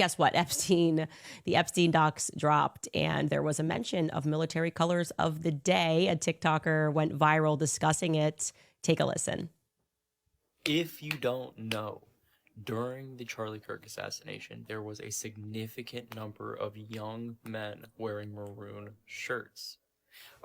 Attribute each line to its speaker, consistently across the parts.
Speaker 1: guess what? The Epstein docs dropped, and there was a mention of military colors of the day. A TikToker went viral discussing it. Take a listen.
Speaker 2: If you don't know, during the Charlie Kirk assassination, there was a significant number of young men wearing maroon shirts.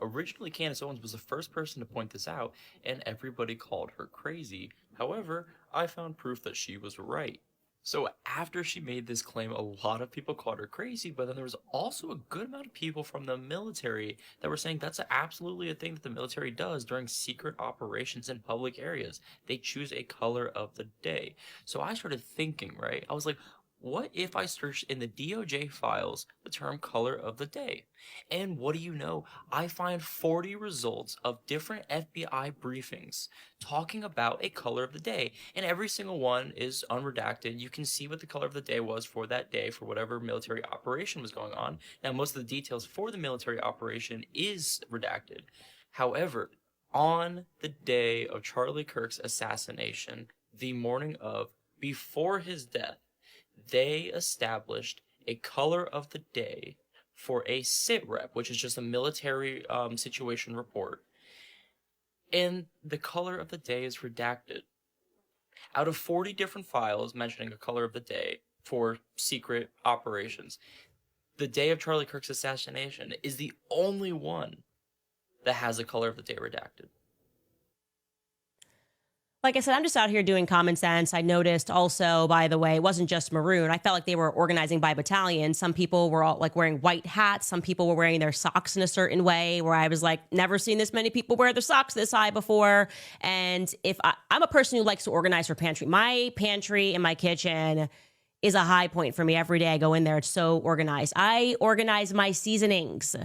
Speaker 2: Originally, Candace Owens was the first person to point this out, and everybody called her crazy. However, I found proof that she was right. So after she made this claim, a lot of people called her crazy, but then there was also a good amount of people from the military that were saying that's absolutely a thing that the military does during secret operations in public areas. They choose a color of the day. So I started thinking, right? I was like, what if I searched in the DOJ files the term color of the day? And what do you know? I find 40 results of different FBI briefings talking about a color of the day. And every single one is unredacted. You can see what the color of the day was for that day for whatever military operation was going on. Now, most of the details for the military operation is redacted. However, on the day of Charlie Kirk's assassination, the morning of, before his death, they established a color of the day for a sit rep, which is just a military situation report. And the color of the day is redacted. Out of 40 different files mentioning a color of the day for secret operations, the day of Charlie Kirk's assassination is the only one that has a color of the day redacted.
Speaker 1: Like I said, I'm just out here doing common sense. I noticed also, by the way, it wasn't just maroon. I felt like they were organizing by battalion. Some people were all like wearing white hats. Some people were wearing their socks in a certain way where I was like, never seen this many people wear their socks this high before. And if I'm a person who likes to organize her pantry. My pantry in my kitchen is a high point for me. Every day I go in there, it's so organized. I organize my seasonings,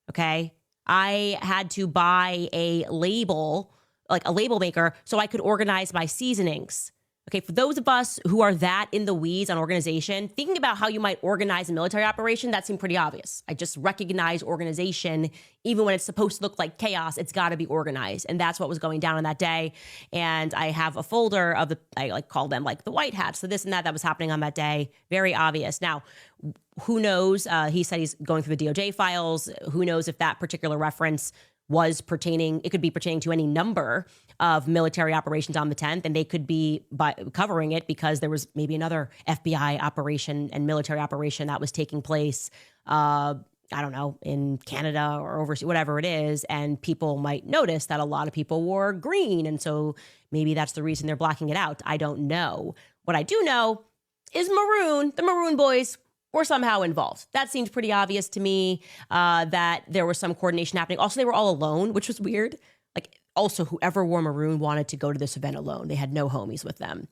Speaker 1: okay? I had to buy a label, like a label maker, so I could organize my seasonings. Okay, for those of us who are that in the weeds on organization, thinking about how you might organize a military operation, that seemed pretty obvious. I just recognize organization, even when it's supposed to look like chaos, it's got to be organized. And that's what was going down on that day. And I have a folder of I like call them like the white hats, so this and that was happening on that day. Very obvious. Now, who knows? He said he's going through the DOJ files. Who knows if that particular reference was pertaining, it could be pertaining to any number of military operations on the 10th, and they could be covering it because there was maybe another FBI operation and military operation that was taking place, I don't know, in Canada or overseas, whatever it is, and people might notice that a lot of people wore green, and so maybe that's the reason they're blacking it out. I don't know. What I do know is maroon, the Maroon Boys, were somehow involved. That seemed pretty obvious to me, that there was some coordination happening. Also, they were all alone, which was weird. Like, also, whoever wore maroon wanted to go to this event alone. They had no homies with them.